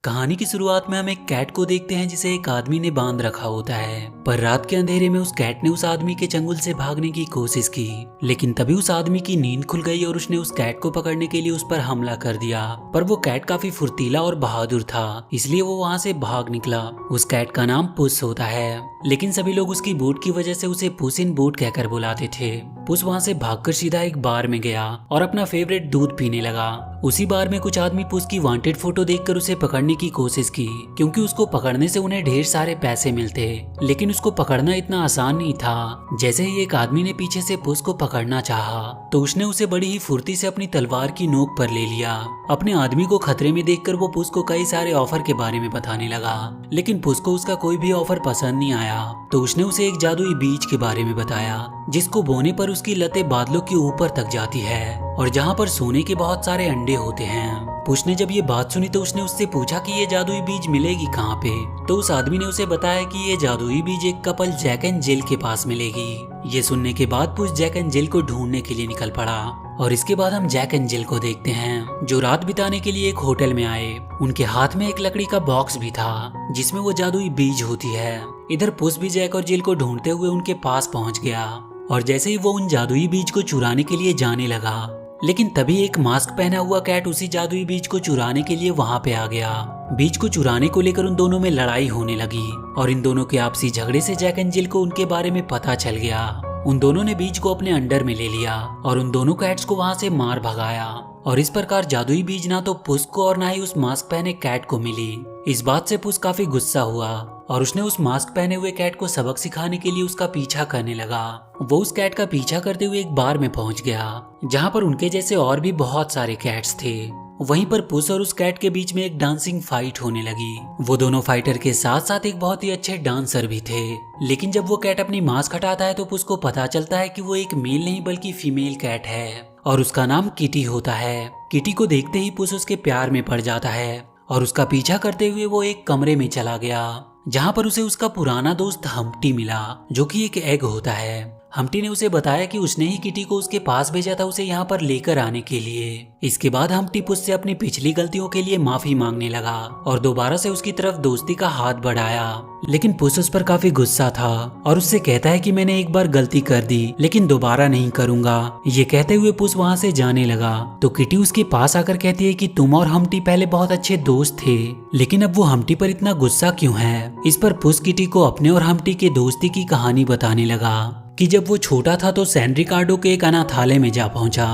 कहानी की शुरुआत में हम एक कैट को देखते हैं जिसे एक आदमी ने बांध रखा होता है। पर रात के अंधेरे में उस कैट ने उस आदमी के चंगुल से भागने की कोशिश की, लेकिन तभी उस आदमी की नींद खुल गई और उसने उस कैट को पकड़ने के लिए उस पर हमला कर दिया। पर वो कैट काफी फुर्तीला और बहादुर था, इसलिए वो वहाँ से भाग निकला। उस कैट का नाम पुस होता है, लेकिन सभी लोग उसकी बूट की वजह से उसे पुस इन बूट कहकर बुलाते थे। पुस वहाँ से भागकर सीधा एक बार में गया और अपना फेवरेट दूध पीने लगा। उसी बार में कुछ आदमी पुस की वांटेड फोटो देखकर उसे पकड़ने की कोशिश की, क्योंकि उसको पकड़ने से उन्हें ढेर सारे पैसे मिलते। लेकिन उसको पकड़ना इतना आसान नहीं था। जैसे ही एक आदमी ने पीछे से पुस को पकड़ना चाहा, तो उसने उसे बड़ी ही फुर्ती से अपनी तलवार की नोक पर ले लिया। अपने आदमी को खतरे में देखकर वो पुस को कई सारे ऑफर के बारे में बताने लगा, लेकिन पुस को उसका कोई भी ऑफर पसंद नहीं आया। तो उसने उसे एक जादुई बीज के बारे में बताया, जिसको बोने पर उसकी लतें बादलों के ऊपर तक जाती है और जहाँ पर सोने के बहुत सारे अंडे होते हैं। पुस ने जब ये बात सुनी तो उसने उससे पूछा कि ये जादुई बीज मिलेगी कहाँ पे। तो उस आदमी ने उसे बताया कि ये जादुई बीज एक कपल जैक एंड जिल के पास मिलेगी। ये सुनने के बाद पुस जैक एंड जिल को ढूंढने के लिए निकल पड़ा। और इसके बाद हम जैक एंड जिल को देखते हैं, जो रात बिताने के लिए एक होटल में आए। उनके हाथ में एक लकड़ी का बॉक्स भी था, जिसमें वो जादुई बीज होती है। इधर पुस भी जैक और जिल को ढूंढते हुए उनके पास पहुंच गया, और जैसे ही वो उन जादुई बीज को चुराने के लिए जाने लगा, लेकिन तभी एक मास्क पहना हुआ कैट उसी जादुई बीज को चुराने के लिए वहां पे आ गया। बीज को चुराने को लेकर उन दोनों में लड़ाई होने लगी, और इन दोनों के आपसी झगड़े से जैक एंड जिल को उनके बारे में पता चल गया। उन दोनों ने बीज को अपने अंडर में ले लिया और उन दोनों कैट्स को वहां से मार भगाया। और इस प्रकार जादुई बीज ना तो पुस को और ना ही उस मास्क पहने कैट को मिली। इस बात से पुस काफी गुस्सा हुआ और उसने उस मास्क पहने हुए कैट को सबक सिखाने के लिए उसका पीछा करने लगा। वो उस कैट का पीछा करते हुए एक बार में पहुंच गया, जहां पर उनके जैसे और भी बहुत सारे कैट्स थे। वहीं पर पुस और उस कैट के बीच में एक डांसिंग फाइट होने लगी। वो दोनों फाइटर के साथ साथ एक बहुत ही अच्छे डांसर भी थे। लेकिन जब वो कैट अपनी मास्क हटाता है तो पुस को पता चलता है कि वो एक मेल नहीं बल्कि फीमेल कैट है, और उसका नाम किटी होता है। किटी को देखते ही पुस उसके प्यार में पड़ जाता है और उसका पीछा करते हुए वो एक कमरे में चला गया, जहाँ पर उसे उसका पुराना दोस्त हम्प्टी मिला, जो कि एक एग होता है। हम्प्टी ने उसे बताया कि उसने ही किटी को उसके पास भेजा था उसे यहाँ पर लेकर आने के लिए। इसके बाद हम्प्टी पुस से अपनी पिछली गलतियों के लिए माफी मांगने लगा और दोबारा से उसकी तरफ दोस्ती का हाथ बढ़ाया। लेकिन पुस उस पर काफी गुस्सा था और उससे कहता है कि मैंने एक बार गलती कर दी, लेकिन दोबारा नहीं करूंगा। ये कहते हुए पुस वहाँ से जाने लगा तो किटी उसके पास आकर कहती है कि तुम और हम्प्टी पहले बहुत अच्छे दोस्त थे, लेकिन अब वो हम्प्टी पर इतना गुस्सा क्यों है। इस पर पुस किटी को अपने और हम्प्टी के दोस्ती की कहानी बताने लगा कि जब वो छोटा था तो सैन रिकार्डो के एक अनाथालय में जा पहुंचा,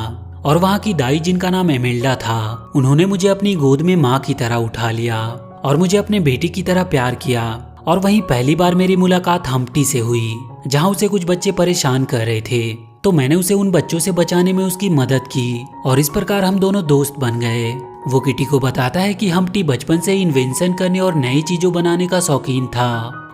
और वहाँ की दाई जिनका नाम एमेल्डा था, उन्होंने मुझे अपनी गोद में माँ की तरह उठा लिया और मुझे अपने बेटी की तरह प्यार किया। और वहीं पहली बार मेरी मुलाकात हम्प्टी से हुई, जहाँ उसे कुछ बच्चे परेशान कर रहे थे, तो मैंने उसे उन बच्चों से बचाने में उसकी मदद की और इस प्रकार हम दोनों दोस्त बन गए। वो किटी को बताता है कि हम्प्टी बचपन से इन्वेंशन करने और नई चीजों बनाने का शौकीन था,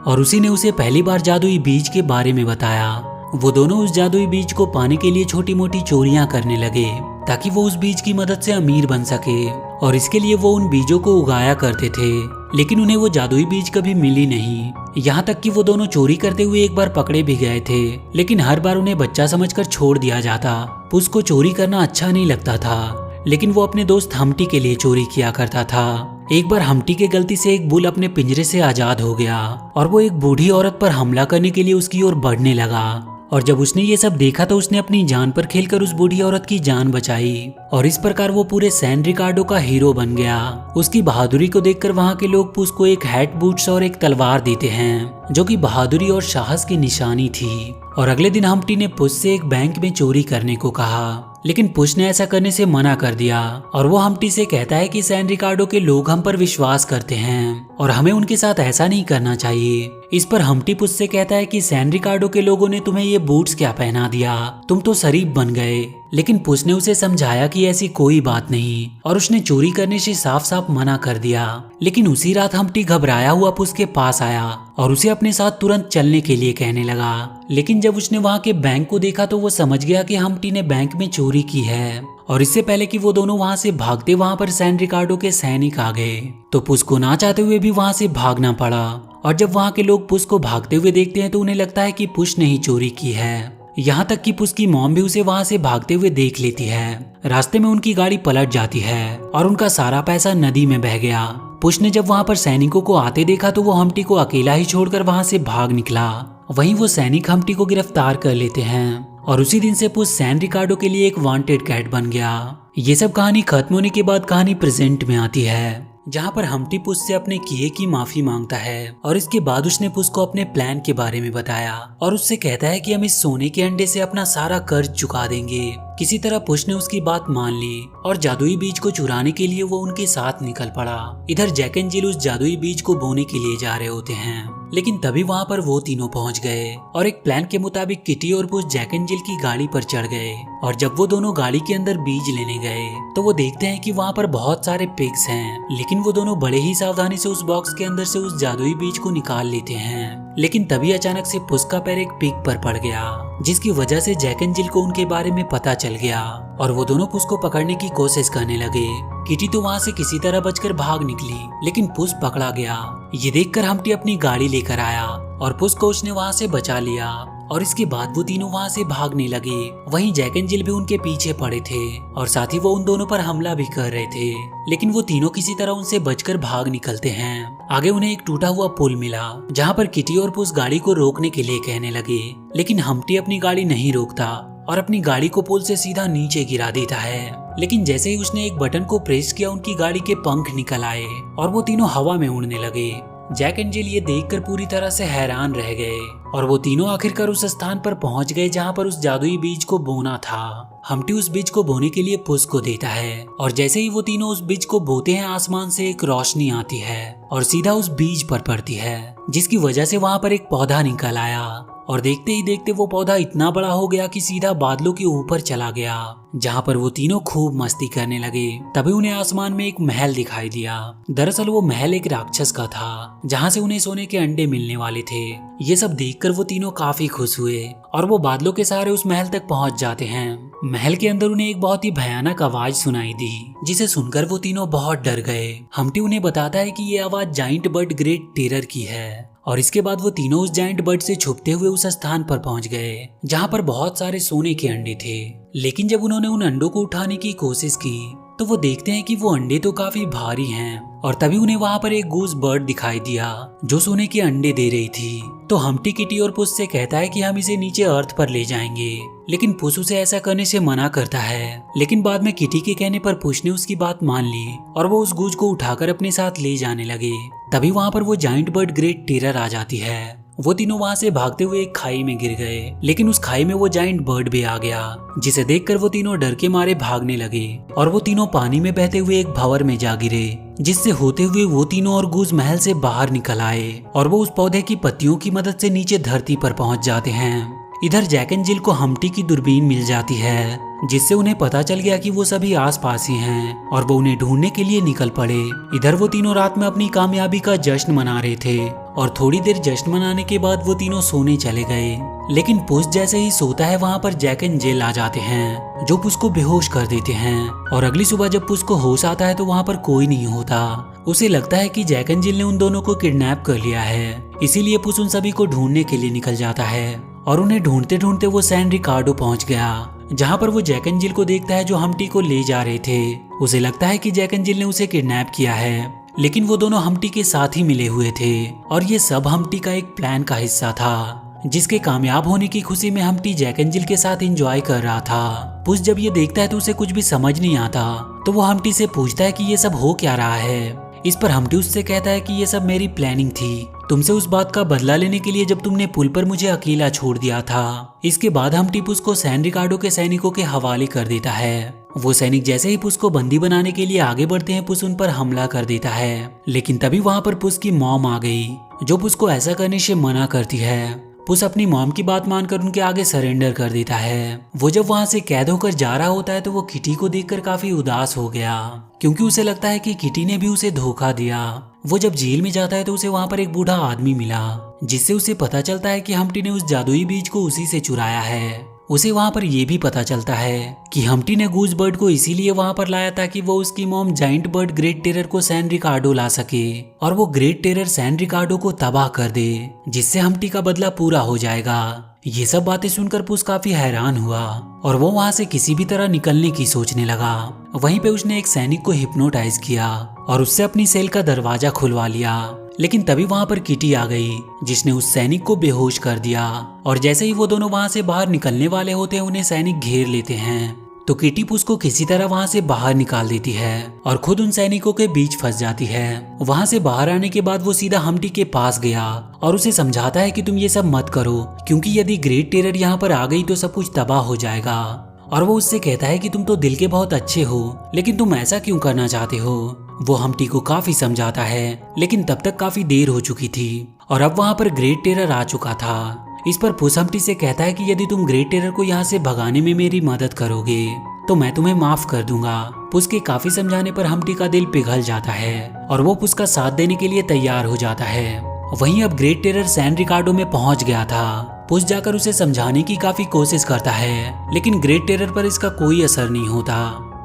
और उसी ने उसे पहली बार जादुई बीज के बारे में बताया। वो दोनों उस जादुई बीज को पाने के लिए छोटी मोटी चोरियां करने लगे, ताकि वो उस बीज की मदद से अमीर बन सके, और इसके लिए वो उन बीजों को उगाया करते थे। लेकिन उन्हें वो जादुई बीज कभी मिली नहीं, यहाँ तक कि वो दोनों चोरी करते हुए एक बार पकड़े भी गए थे, लेकिन हर बार उन्हें बच्चा समझकर छोड़ दिया जाता। पुस को चोरी करना अच्छा नहीं लगता था, लेकिन वो अपने दोस्त हम्प्टी के लिए चोरी किया करता था। एक बार हम्प्टी के गलती से एक बुल अपने पिंजरे से आजाद हो गया और वो एक बूढ़ी औरत पर हमला करने के लिए उसकी ओर बढ़ने लगा, और जब उसने ये सब देखा तो उसने अपनी जान पर खेलकर उस बूढ़ी औरत की जान बचाई, और इस प्रकार वो पूरे सैन रिकार्डो का हीरो बन गया। उसकी बहादुरी को देखकर वहाँ के लोग पुस को एक हैट, बूट्स और एक तलवार देते हैं, जो कि बहादुरी और साहस की निशानी थी। और अगले दिन हम्प्टी ने पुस से एक बैंक में चोरी करने को कहा, लेकिन पुस ने ऐसा करने से मना कर दिया, और वो हम्प्टी से कहता है कि सैन रिकार्डो के लोग हम पर विश्वास करते हैं और हमें उनके साथ ऐसा नहीं करना चाहिए। इस पर हम्प्टी पुस से कहता है कि सैन रिकार्डो के लोगों ने तुम्हें ये बूट्स क्या पहना दिया, तुम तो शरीफ बन गए। लेकिन पुस ने उसे समझाया कि ऐसी कोई बात नहीं, और उसने चोरी करने से साफ साफ मना कर दिया। लेकिन उसी रात हम्प्टी घबराया हुआ पुस के पास आया और उसे अपने साथ तुरंत चलने के लिए कहने लगा। लेकिन जब उसने वहाँ के बैंक को देखा तो वो समझ गया कि हम्प्टी ने बैंक में चोरी की है, और इससे पहले कि वो दोनों वहाँ से भागते वहाँ पर सैन रिकार्डो के सैनिक आ गए, तो पुस को ना चाहते हुए भी वहाँ से भागना पड़ा। और जब वहाँ के लोग पुस को भागते हुए देखते हैं तो उन्हें लगता है कि पुस ने ही चोरी की है। यहाँ तक कि पुस की मॉम भी उसे वहाँ से भागते हुए देख लेती है। रास्ते में उनकी गाड़ी पलट जाती है और उनका सारा पैसा नदी में बह गया। पुश ने जब वहाँ पर सैनिकों को आते देखा तो वो हम्टी को अकेला ही छोड़कर वहाँ से भाग निकला। वहीं वो सैनिक हम्टी को गिरफ्तार कर लेते हैं और उसी दिन से पुस सैन रिकार्डो के लिए एक वांटेड कैट बन गया। ये सब कहानी खत्म होने के बाद कहानी प्रेजेंट में आती है, जहाँ पर हम्टी पुस से अपने किए की माफी मांगता है और इसके बाद उसने पुस को अपने प्लान के बारे में बताया और उससे कहता है कि हम इस सोने के अंडे से अपना सारा कर्ज चुका देंगे। किसी तरह पुश ने उसकी बात मान ली और जादुई बीज को चुराने के लिए वो उनके साथ निकल पड़ा। इधर जैक एंड जिल उस जादुई बीज को बोने के लिए जा रहे होते हैं, लेकिन तभी वहाँ पर वो तीनों पहुँच गए और एक प्लान के मुताबिक किटी और पुस जैक एंड जिल की गाड़ी पर चढ़ गए। और जब वो दोनों गाड़ी के अंदर बीज लेने गए तो वो देखते हैं कि वहाँ पर बहुत सारे पिग्स हैं, लेकिन वो दोनों बड़े ही सावधानी से उस बॉक्स के अंदर से उस जादुई बीज को निकाल लेते हैं। लेकिन तभी अचानक से पुस का पैर एक पिग पर पड़ गया, जिसकी वजह से जैक एंड जिल को उनके बारे में पता चल गया और वो दोनों पुस को पकड़ने की कोशिश करने लगे। किटी तो वहाँ से किसी तरह बचकर भाग निकली, लेकिन पुस पकड़ा गया। ये देखकर हम्टी अपनी गाड़ी लेकर आया और पुस को उसने वहाँ से बचा लिया और इसके बाद वो तीनों वहाँ से भागने लगे। वहीं जैक एंड जिल भी उनके पीछे पड़े थे और साथ ही वो उन दोनों पर हमला भी कर रहे थे, लेकिन वो तीनों किसी तरह उनसे बचकर भाग निकलते हैं। आगे उन्हें एक टूटा हुआ पुल मिला, जहाँ पर किटी और पुस गाड़ी को रोकने के लिए कहने लगे, लेकिन हम्टी अपनी गाड़ी नहीं रोकता और अपनी गाड़ी को पुल से सीधा नीचे गिरा देता है। लेकिन जैसे ही उसने एक बटन को प्रेस किया, उनकी गाड़ी के पंख निकल आए और वो तीनों हवा में उड़ने लगे। जैक एंड जिल ये देखकर पूरी तरह से हैरान रह गए और वो तीनों आखिरकार उस स्थान पर पहुंच गए जहां पर उस जादुई बीज को बोना था। हम्टी उस बीज को बोने के लिए पुस को देता है और जैसे ही वो तीनों उस बीज को बोते हैं, आसमान से एक रोशनी आती है और सीधा उस बीज पर पड़ती है, जिसकी वजह से वहां पर एक पौधा निकल आया और देखते ही देखते वो पौधा इतना बड़ा हो गया कि सीधा बादलों के ऊपर चला गया, जहाँ पर वो तीनों खूब मस्ती करने लगे। तभी उन्हें आसमान में एक महल दिखाई दिया। दरअसल वो महल एक राक्षस का था, जहाँ से उन्हें सोने के अंडे मिलने वाले थे। ये सब देखकर वो तीनों काफी खुश हुए और वो बादलों के सहारे उस महल तक पहुँच जाते हैं। महल के अंदर उन्हें एक बहुत ही भयानक आवाज सुनाई दी, जिसे सुनकर वो तीनों बहुत डर गए। हम्टी उन्हें बताता है कि ये आवाज जाइंट बर्ड ग्रेट टेरर की है और इसके बाद वो तीनों उस जाइंट बर्ड से छुपते हुए उस स्थान पर पहुंच गए जहां पर बहुत सारे सोने के अंडे थे। लेकिन जब उन्होंने उन अंडों को उठाने की कोशिश की तो वो देखते हैं कि वो अंडे तो काफी भारी हैं और तभी उन्हें वहां पर एक गूस बर्ड दिखाई दिया जो सोने के अंडे दे रही थी। तो हम्टी किटी और पुस से कहता है कि हम इसे नीचे अर्थ पर ले जाएंगे, लेकिन पुस उसे ऐसा करने से मना करता है। लेकिन बाद में किटी के कहने पर पुस ने उसकी बात मान ली और वो उस गूज को उठाकर अपने साथ ले जाने लगे। तभी वहां पर वो जाइंट बर्ड ग्रेट टेरर आ जाती है। वो तीनों वहां से भागते हुए एक खाई में गिर गए, लेकिन उस खाई में वो जाइंट बर्ड भी आ गया, जिसे देखकर वो तीनों डर के मारे भागने लगे और वो तीनों पानी में बहते हुए एक भंवर में जा गिरे, जिससे होते हुए वो तीनों और गूज महल से बाहर निकल आए और वो उस पौधे की पत्तियों की मदद से नीचे धरती पर पहुंच जाते हैं। इधर जैक एंड जिल को हम्टी की दूरबीन मिल जाती है, जिससे उन्हें पता चल गया कि वो सभी आसपास ही हैं और वो उन्हें ढूंढने के लिए निकल पड़े। इधर वो तीनों रात में अपनी कामयाबी का जश्न मना रहे थे और थोड़ी देर जश्न मनाने के बाद वो तीनों सोने चले गए। लेकिन पुस जैसे ही सोता है, वहाँ पर जैक एंड जिल आ जाते हैं जो पुस को बेहोश कर देते हैं और अगली सुबह जब पुस को होश आता है तो वहाँ पर कोई नहीं होता। उसे लगता है कि जैक एंड जिल ने उन दोनों को किडनैप कर लिया है, इसीलिए पुस उन सभी को ढूंढने के लिए निकल जाता है और उन्हें ढूंढते ढूंढते वो सैन रिकार्डो पहुंच गया, जहां पर वो जैक एंड जिल को देखता है जो हम्टी को ले जा रहे थे। उसे लगता है कि जैक एंड जिल ने उसे किडनैप किया है, लेकिन वो दोनों हम्टी के साथ ही मिले हुए थे और ये सब हम्टी का एक प्लान का हिस्सा था, जिसके कामयाब होने की खुशी में हम्टी जैक एंड जिल के साथ एंजॉय कर रहा था। पुस जब ये देखता है तो उसे कुछ भी समझ नहीं आता, तो वो हम्टी से पूछता है कि ये सब हो क्या रहा है। इस पर हम्टी उससे कहता है कि ये सब मेरी प्लानिंग थी, तुमसे उस बात का बदला लेने के लिए जब तुमने पुल पर मुझे अकेला छोड़ दिया था। इसके बाद हम्टी पुस को सैन रिकार्डो के सैनिकों के हवाले कर देता है। वो सैनिक जैसे ही पुस को बंदी बनाने के लिए आगे बढ़ते हैं, पुस उन पर हमला कर देता है। लेकिन तभी वहाँ पर पुस की मॉम आ गई, जो पुस को ऐसा करने से मना करती है। पुस अपनी मॉम की बात मानकर उनके आगे सरेंडर कर देता है। वो जब वहाँ से कैद होकर जा रहा होता है तो वो किटी को देखकर काफी उदास हो गया, क्योंकि उसे लगता है कि किटी ने भी उसे धोखा दिया। वो जब जेल में जाता है तो उसे वहाँ पर एक बूढ़ा आदमी मिला, जिससे उसे पता चलता है कि हम्टी ने उस जादुई बीज को उसी से चुराया है। उसे वहाँ पर ये भी पता चलता है कि हम्टी ने गूज बर्ड को इसीलिए वहाँ पर लाया ताकि वो उसकी mom giant bird great terror को सैन रिकार्डो ला सके और वो ग्रेट टेरर सैन रिकार्डो को तबाह कर दे, जिससे हम्टी का बदला पूरा हो जाएगा। ये सब बातें सुनकर पुस काफी हैरान हुआ और वो वहाँ से किसी भी तरह निकलने की सोचने लगा। वहीं पे उसने एक सैनिक को हिप्नोटाइज किया और उससे अपनी सेल का दरवाजा खुलवा लिया। लेकिन तभी वहाँ पर किटी आ गई, जिसने उस सैनिक को बेहोश कर दिया और जैसे ही वो दोनों वहाँ से बाहर निकलने वाले होते हैं उन्हें सैनिक घेर लेते हैं। तो किटी पुस को किसी तरह वहाँ से बाहर निकाल देती है और खुद उन सैनिकों के बीच फंस जाती है। वहाँ से बाहर आने के बाद वो सीधा हम्टी के पास गया और उसे समझाता है कि तुम ये सब मत करो, क्योंकि यदि ग्रेट टेरर यहाँ पर आ गई तो सब कुछ तबाह हो जाएगा। और वो उससे कहता है कि तुम तो दिल के बहुत अच्छे हो, लेकिन तुम ऐसा क्यों करना चाहते हो। वो हम्टी को काफी समझाता है, लेकिन तब तक काफी देर हो चुकी थी और अब वहाँ पर ग्रेट टेरर आ चुका था। इस पर पुस हम्टी से कहता है कि यदि तुम ग्रेट टेरर को यहाँ से भगाने में मेरी मदद करोगे तो मैं तुम्हें माफ कर दूंगा। पुस के काफी समझाने पर हम्टी का दिल पिघल जाता है और वो पुस का साथ देने के लिए तैयार हो जाता है। वहीं अब ग्रेट टेरर सैन रिकार्डो में पहुंच गया था। पुस जाकर उसे समझाने की काफी कोशिश करता है, लेकिन ग्रेट टेरर पर इसका कोई असर नहीं होता।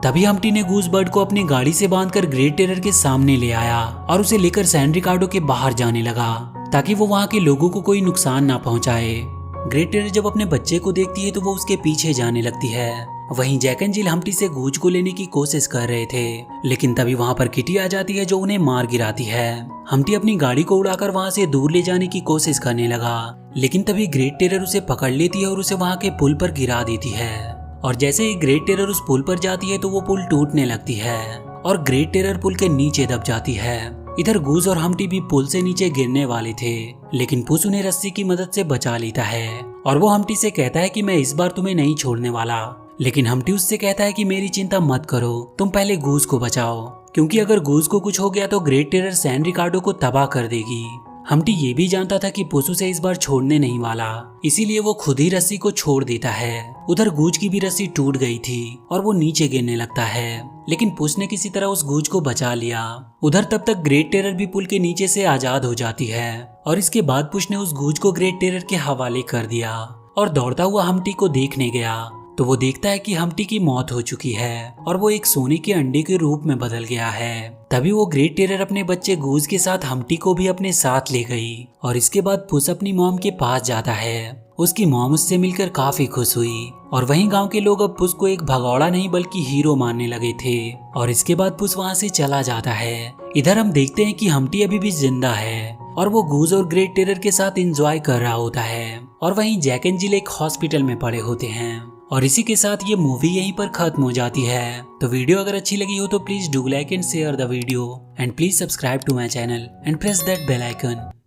तभी हम्टी ने गूज बर्ड को अपनी गाड़ी से बांधकर ग्रेट टेरर के सामने ले आया और उसे लेकर सैन रिकार्डो के बाहर जाने लगा ताकि वो वहाँ के लोगों को कोई नुकसान ना पहुंचाए। ग्रेट टेरर जब अपने बच्चे को देखती है तो वो उसके पीछे जाने लगती है। वहीं जैक एंड जिल हम्टी से गूज को लेने की कोशिश कर रहे थे, लेकिन तभी वहाँ पर किटी आ जाती है जो उन्हें मार गिराती है। हम्टी अपनी गाड़ी को उड़ाकर वहाँ से दूर ले जाने की कोशिश करने लगा, लेकिन तभी ग्रेट टेरर उसे पकड़ लेती है और उसे वहाँ के पुल पर गिरा देती है। और जैसे ही ग्रेट टेरर उस पुल पर जाती है तो वो पुल टूटने लगती है और ग्रेट टेरर पुल के नीचे दब जाती है। इधर गूज और हम्टी भी पुल से नीचे गिरने वाले थे, लेकिन पुस उन्हें रस्सी की मदद से बचा लेता है और वो हम्टी से कहता है कि मैं इस बार तुम्हें नहीं छोड़ने वाला। लेकिन हम्टी उससे कहता है कि मेरी चिंता मत करो, तुम पहले गूज को बचाओ, क्योंकि अगर गूज को कुछ हो गया तो ग्रेट टेरर सैन रिकार्डो को तबाह कर देगी। हम्टी ये भी जानता था कि पुस उसे इस बार छोड़ने नहीं वाला, इसीलिए वो खुद ही रस्सी को छोड़ देता है। उधर गूज की भी रस्सी टूट गई थी और वो नीचे गिरने लगता है, लेकिन पुस ने किसी तरह उस गूज को बचा लिया। उधर तब तक ग्रेट टेरर भी पुल के नीचे से आजाद हो जाती है और इसके बाद पुस ने उस गूज को ग्रेट टेरर के हवाले कर दिया और दौड़ता हुआ हम्टी को देखने गया तो वो देखता है कि हम्टी की मौत हो चुकी है और वो एक सोने के अंडे के रूप में बदल गया है। तभी वो ग्रेट टेरर अपने बच्चे गूज के साथ हम्टी को भी अपने साथ ले गई और इसके बाद पुस अपनी मॉम के पास जाता है। उसकी मॉम उससे मिलकर काफी खुश हुई और वहीं गांव के लोग अब पुस को एक भगौड़ा नहीं बल्कि हीरो मानने लगे थे और इसके बाद पुस वहां से चला जाता है। इधर हम देखते हैं कि हम्टी अभी भी जिंदा है और वो गूज और ग्रेट टेरर के साथ एंजॉय कर रहा होता है और वहीं जैक एंड जिल एक हॉस्पिटल में पड़े होते हैं। और इसी के साथ ये मूवी यहीं पर खत्म हो जाती है। तो वीडियो अगर अच्छी लगी हो तो please do like and share the video and please subscribe to my channel and press that bell icon.